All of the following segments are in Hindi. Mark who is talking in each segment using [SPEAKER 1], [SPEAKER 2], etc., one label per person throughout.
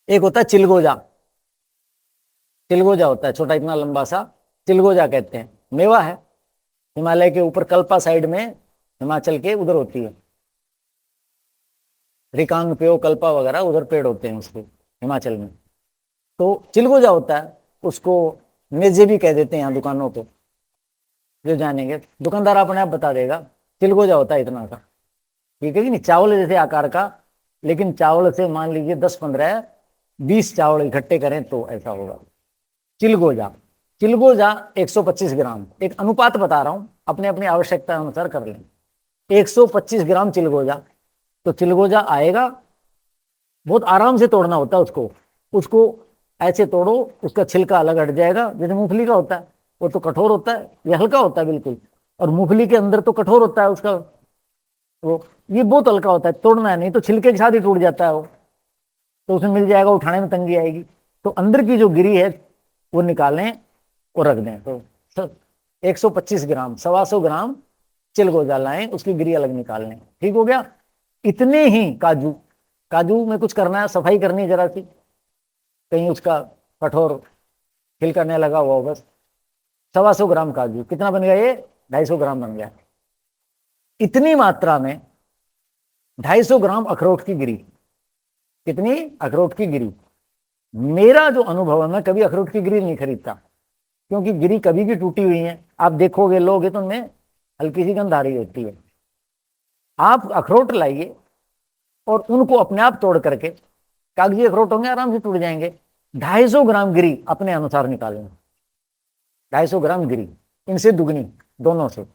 [SPEAKER 1] एक होता है चिलगोजा। चिलगोजा होता है छोटा इतना लंबा सा, चिलगोजा कहते हैं, मेवा है। हिमालय के ऊपर कल्पा साइड में, हिमाचल के उधर होती है। रिकांग पेओ कल्पा वगैरह उधर पेड़ होते हैं उसके, हिमाचल में। तो चिलगोजा होता है, उसको मेजे भी कह देते हैं यहाँ दुकानों पे। जो जानेंगे दुकानदार अपने आप बता देगा, चिलगोजा होता है इतना का। ठीक है कि नहीं, चावल जैसे आकार का, लेकिन चावल से मान लीजिए 10-15-20 चावल इकट्ठे करें तो ऐसा होगा चिलगोजा। चिलगोजा 125 ग्राम, एक अनुपात बता रहा हूं, अपने अपनी आवश्यकता अनुसार कर लें। 125 ग्राम चिलगोजा, तो चिलगोजा आएगा। बहुत आराम से तोड़ना होता है उसको। उसको ऐसे तोड़ो, उसका छिलका अलग हट जाएगा, जैसे मूंगफली का होता है। वो तो कठोर होता है, ये हल्का होता है बिल्कुल। और मूंगफली के अंदर तो कठोर होता है उसका वो, ये बहुत हल्का होता है, तोड़ना है, नहीं तो छिलके के साथ ही टूट जाता है वो। तो उसमें मिल जाएगा, उठाने में तंगी आएगी। तो अंदर की जो गिरी है वो निकालें और रख दें। तो 125 ग्राम, 125 ग्राम चिलगोजा लाएं, उसकी गिरी अलग निकाल लें। ठीक हो गया। इतने ही काजू, काजू में कुछ करना है, सफाई करनी है जरा सी, कहीं उसका कठोर छिलका नहीं लगा हुआ हो बस। 125 ग्राम काजू, कितना बन गया ये? 250 ग्राम बन गया। इतनी मात्रा में 250 ग्राम अखरोट की गिरी। कितनी? अखरोट की गिरी। मेरा जो अनुभव है, मैं कभी अखरोट की गिरी नहीं खरीदता, क्योंकि गिरी कभी भी टूटी हुई है, आप देखोगे लोगे तो उनमें हल्की सी गंध आ रही होती है। आप अखरोट लाइए और उनको अपने आप तोड़ करके, कागजी अखरोट होंगे आराम से टूट जाएंगे। 250 ग्राम गिरी अपने अनुसार निकालें। 250 ग्राम गिरी, इनसे दुगनी, दोनों से,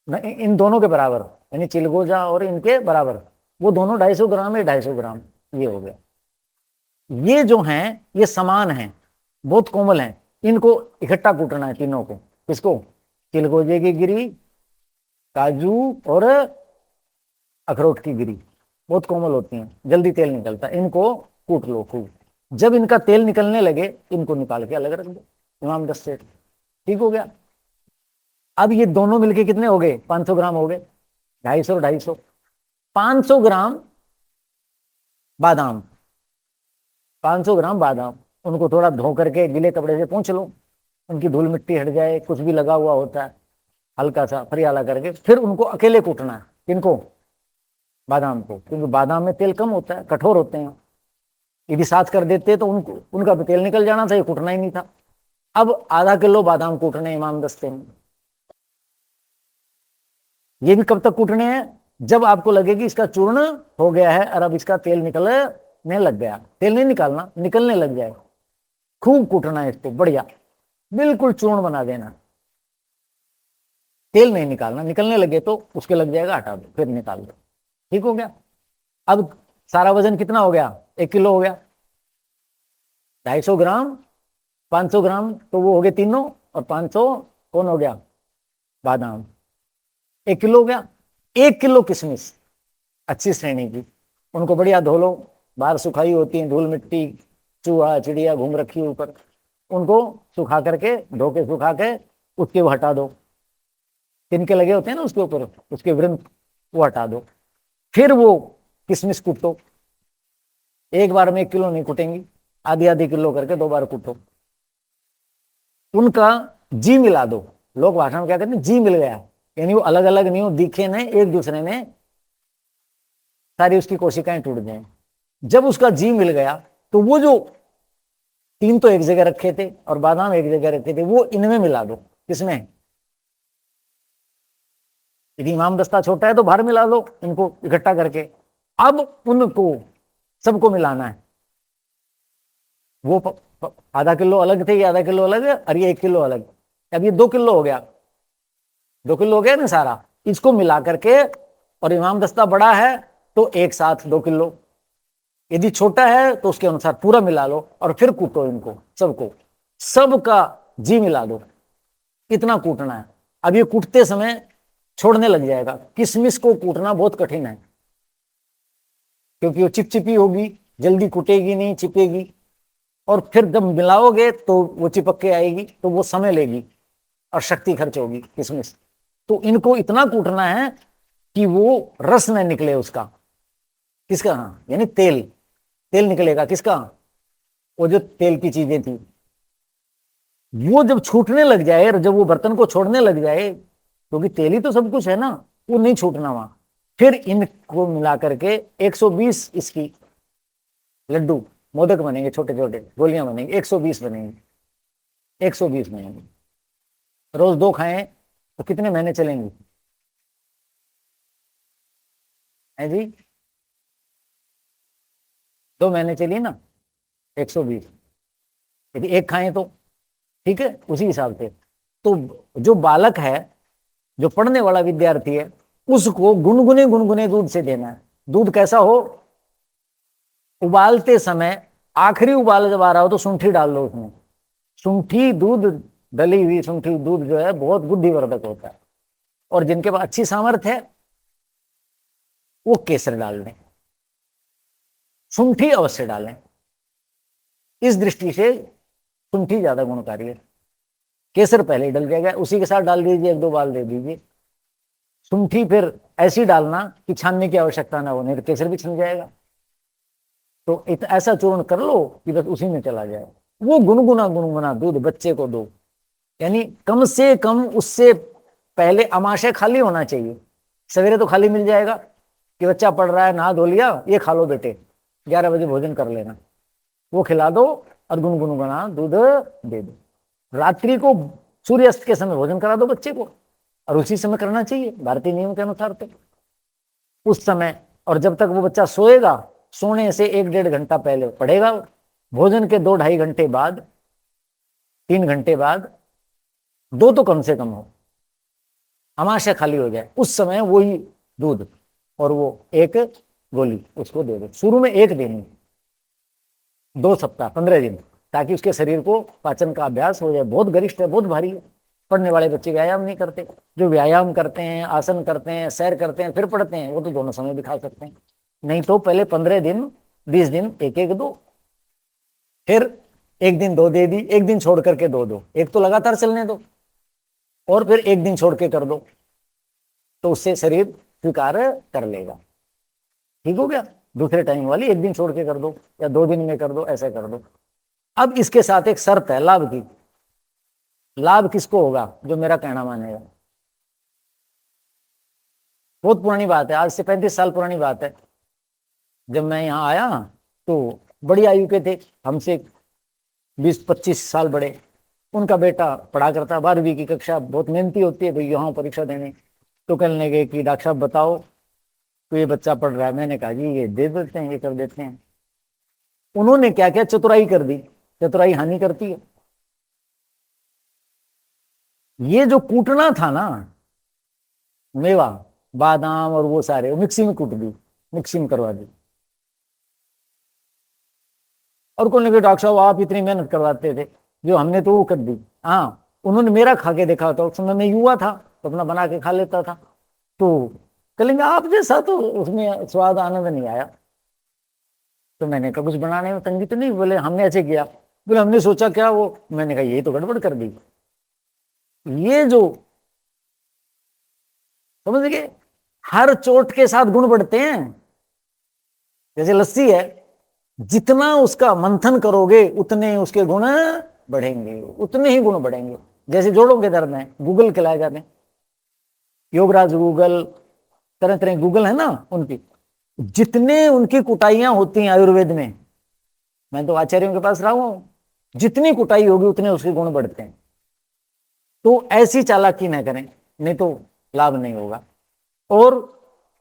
[SPEAKER 1] इन दोनों के बराबर, यानी चिलगोजा और इनके बराबर। वो दोनों 250 ग्राम है, 250 ग्राम, ये हो गया। ये जो हैं ये समान हैं, बहुत कोमल हैं। इनको इकट्ठा कूटना है तीनों को। किसको? चिलगोजे की गिरी, काजू और अखरोट की गिरी। बहुत कोमल होती हैं, जल्दी तेल निकलता है। इनको कूट लो खूब। जब इनका तेल निकलने लगे, इनको निकाल के अलग रख दो, इमाम दस्त से। ठीक हो गया। अब ये दोनों मिलके कितने हो गए? 500 ग्राम हो गए। 250 और 250, 500 ग्राम बादाम। 500 ग्राम बादाम, उनको थोड़ा धो करके गीले कपड़े से पोंछ लो, उनकी धूल मिट्टी हट जाए, कुछ भी लगा हुआ होता है हल्का सा फरियाला करके। फिर उनको अकेले कूटना है। किनको? बादाम को, क्योंकि बादाम में तेल कम होता है, कठोर होते हैं। यदि साथ कर देते तो उनका भी तेल निकल जाना था, ये कूटना ही नहीं था। अब आधा किलो बादाम कूटने इमाम दस्ते में। ये भी कब तक कूटने हैं? जब आपको लगे कि इसका चूर्ण हो गया है और अब इसका तेल निकलने लग गया। तेल नहीं निकालना, निकलने लग जाए, खूब कूटना है इसको, बढ़िया बिल्कुल चूर्ण बना देना। तेल नहीं निकालना, निकलने लगे तो उसके लग जाएगा, हटा दो, फिर निकाल दो। ठीक हो गया। अब सारा वजन कितना हो गया? 1 किलो हो गया। 250 ग्राम, 500 ग्राम, तो वो हो गए तीनों, और 500 कौन हो गया? बादाम। 1 किलो हो गया। 1 किलो किशमिश अच्छी श्रेणी की, उनको बढ़िया धो लो, बाहर सुखाई होती है, धूल मिट्टी चूहा चिड़िया घूम रखी है ऊपर, उनको सुखा करके, धो के सुखा के उसके वो हटा दो, तिनके लगे होते हैं ना उसके ऊपर, उसके वृंत, वो हटा दो। फिर वो किशमिश कूटो। एक बार में 1 किलो नहीं कूटेंगी, आधी आधी किलो करके 2 बार कूटो। उनका जी मिला दो। लोग भाषा में क्या कहते हैं? जी मिल गया, यानी वो अलग अलग नहीं हो, दिखे नहीं एक दूसरे में, सारी उसकी कोशिकाएं टूट जाएं। जब उसका जी मिल गया तो वो जो 3 तो एक जगह रखे थे और बादाम एक जगह रखे थे, वो इनमें मिला दो। किसमें? यदि इमाम दस्ता छोटा है तो बाहर मिला दो इनको इकट्ठा करके। अब उनको सबको मिलाना है। वो आधा किलो अलग थे, ये आधा किलो अलग है, और ये 1 किलो अलग। अब ये 2 किलो हो गया। 2 किलो हो गया ना सारा, इसको मिला करके। और इमाम दस्ता बड़ा है तो एक साथ 2 किलो, यदि छोटा है तो उसके अनुसार पूरा मिला लो, और फिर कूटो इनको सबको, सबका जी मिला दो। इतना कूटना है। अब ये कूटते समय छोड़ने लग जाएगा। किशमिश को कूटना बहुत कठिन है, क्योंकि वो चिपचिपी होगी, जल्दी कूटेगी नहीं, चिपेगी। और फिर जब मिलाओगे तो वो चिपक के आएगी, तो वो समय लेगी और शक्ति खर्च होगी किशमिश। तो इनको इतना कूटना है कि वो रस न निकले उसका। किसका? हाँ, यानी तेल, तेल निकलेगा। किसका? वो जो तेल की चीजें थी वो जब छूटने लग जाए और जब वो बर्तन को छोड़ने लग जाए, क्योंकि तेल ही तो सब कुछ है ना, वो नहीं छूटना वहां, फिर इनको मिला करके 120 इसकी लड्डू मोदक बनेंगे, छोटे छोटे गोलियां बनेंगी, 120 बनेंगी, 120 बनेंगे। रोज 2 खाएं तो कितने महीने चलेंगे? है जी, 2 महीने चलिए ना, 120। यदि एक खाएं तो ठीक है, उसी हिसाब से। तो जो बालक है, जो पढ़ने वाला विद्यार्थी है, उसको गुनगुने गुनगुने दूध से देना है। दूध कैसा हो? उबालते समय आखिरी उबाल जब आ रहा हो तो शुंठी डाल दो उसमें। शुंठी दूध, डली हुई शुंठी दूध जो है बहुत बुद्धिवर्धक होता है। और जिनके पास अच्छी सामर्थ्य है वो केसर डाल दें, शुंठी अवश्य डालें। इस दृष्टि से शुंठी ज्यादा गुणकारी है। केसर पहले डल जाएगा, उसी के साथ डाल दीजिए, 1-2 बाल दे दीजिए। शुंठी फिर ऐसी डालना कि छानने की आवश्यकता ना हो, नहीं तो केसर भी छन जाएगा। तो ऐसा चूर्ण कर लो कि बस उसी में चला जाए। वो गुनगुना गुनगुना दूध बच्चे को दो, यानी कम से कम उससे पहले अमाशय खाली होना चाहिए। सवेरे तो खाली मिल जाएगा कि बच्चा पढ़ रहा है, नहा धो लिया, ये खा लो बेटे, 11 बजे भोजन कर लेना, वो खिला दो और गुनगुना दूध दे दो। रात्रि को सूर्यास्त के समय भोजन करा दो बच्चे को, और उसी समय करना चाहिए भारतीय नियम के अनुसार। तो उस समय, और जब तक वो बच्चा सोएगा, सोने से 1-1.5 घंटा पहले पढ़ेगा। भोजन के 2-2.5 घंटे बाद, 3 घंटे बाद, 2 तो कम से कम हो, अमाशय खाली हो जाए, उस समय वही दूध और वो एक गोली उसको दे दो। शुरू में 1 दिन, 2 सप्ताह, 15 दिन, ताकि उसके शरीर को पाचन का अभ्यास हो जाए। बहुत गरिष्ठ है, बहुत भारी है। पढ़ने वाले बच्चे व्यायाम नहीं करते, जो व्यायाम करते हैं, आसन करते हैं, सैर करते हैं, फिर पढ़ते हैं, वो तो दोनों समय भी खा सकते हैं। नहीं तो पहले 15 दिन, 20 दिन 1-1 दो, फिर 1 दिन 2 दे दी, 1 दिन छोड़ करके 2 दो, एक तो लगातार चलने दो, और फिर 1 दिन छोड़ के कर दो, तो उससे शरीर स्वीकार कर लेगा। ठीक हो गया? दूसरे टाइम वाली 1 दिन छोड़ के कर दो या 2 दिन में कर दो, ऐसा कर दो। अब इसके साथ एक शर्त है लाभ की। लाभ किसको होगा? जो मेरा कहना मानेगा। बहुत पुरानी बात है, आज से 35 साल पुरानी बात है। जब मैं यहाँ आया तो बड़ी आयु के थे, हमसे 20-25 साल बड़े। उनका बेटा पढ़ा करता, 12वीं की कक्षा, बहुत मेहनती होती है भाई यहाँ परीक्षा देने। तो कहने लगे कि डॉक्टर साहब बताओ, तो ये बच्चा पढ़ रहा है। मैंने कहा जी ये दे देते हैं, ये कर देते हैं। उन्होंने क्या किया? चतुराई कर दी। चतुराई हानि करती है। ये जो कूटना था ना, मेवा, बादाम और वो सारे, मिक्सी में कूट दी, मिक्सी में करवा दी। और कौन लगे डॉक्टर साहब आप इतनी मेहनत करवाते थे, जो हमने तो वो कर दी। हाँ, उन्होंने मेरा खा के देखा था, उस समय मैं युवा था तो अपना बना के खा लेता था। तो कहेंगे आप जैसा तो उसमें स्वाद आनंद नहीं आया। तो मैंने कहा कुछ बनाने में तंगी तो नहीं? बोले हमने ऐसे किया। बोले हमने सोचा क्या वो? मैंने कहा ये तो गड़बड़ कर दी। ये जो समझ गए, हर चोट के साथ गुण बढ़ते हैं। जैसे लस्सी है, जितना उसका मंथन करोगे उतने उसके गुण बढ़ेंगे, उतने ही गुण बढ़ेंगे। जैसे जोड़ों के दर्द में गूगल खिलाए जाते हैं, योगराज गूगल, तरह तरह गूगल है ना, उनकी जितने उनकी कुटाइयां होती हैं आयुर्वेद में, मैं तो आचार्यों के पास रहा हूं, जितनी कुटाई होगी उतने उसके गुण बढ़ते हैं। तो ऐसी चालाकी न करें, नहीं तो लाभ नहीं होगा। और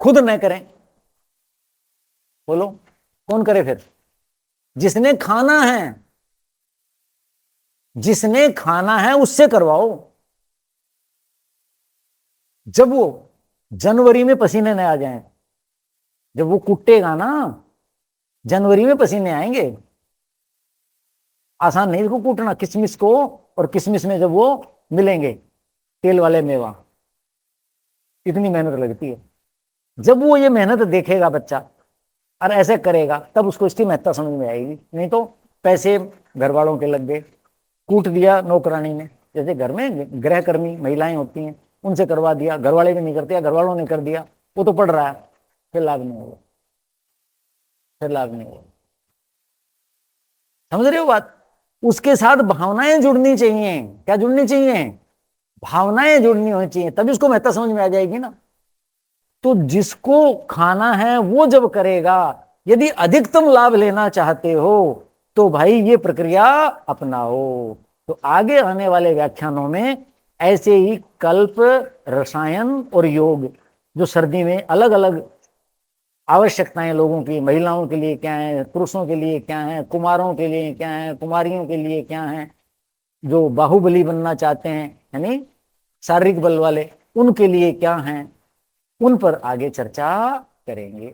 [SPEAKER 1] खुद न करें। बोलो कौन करे फिर? जिसने खाना है, जिसने खाना है उससे करवाओ। जब वो जनवरी में पसीने न आ जाएं, जब वो कुटेगा ना, जनवरी में पसीने आएंगे। आसान नहीं इसको कूटना, किशमिश को, और किशमिश में जब वो मिलेंगे तेल वाले मेवा, इतनी मेहनत लगती है। जब वो ये मेहनत देखेगा बच्चा और ऐसे करेगा, तब उसको इसकी महत्ता समझ में आएगी। नहीं तो पैसे घर वालों के लग गए, कूट दिया नौकरानी ने, जैसे घर में गृहकर्मी महिलाएं होती हैं, उनसे करवा दिया, घर वाले भी नहीं करते, घर वालों ने कर दिया, वो तो पढ़ रहा है, फिर लाभ नहीं होगा, फिर लाभ नहीं होगा। समझ रहे हो बात? उसके साथ भावनाएं जुड़नी चाहिए। क्या जुड़नी चाहिए? भावनाएं जुड़नी होनी चाहिए, तभी उसको महत्ता समझ में आ जाएगी ना। तो जिसको खाना है वो जब करेगा, यदि अधिकतम लाभ लेना चाहते हो तो भाई ये प्रक्रिया अपनाओ। तो आगे आने वाले व्याख्यानों में ऐसे ही कल्प, रसायन और योग, जो सर्दी में अलग अलग आवश्यकताएं लोगों की, महिलाओं के लिए क्या है, पुरुषों के लिए क्या है, कुमारों के लिए क्या है, कुमारियों के लिए क्या है, जो बाहुबली बनना चाहते हैं यानी शारीरिक बल वाले, उनके लिए क्या है, उन पर आगे चर्चा करेंगे।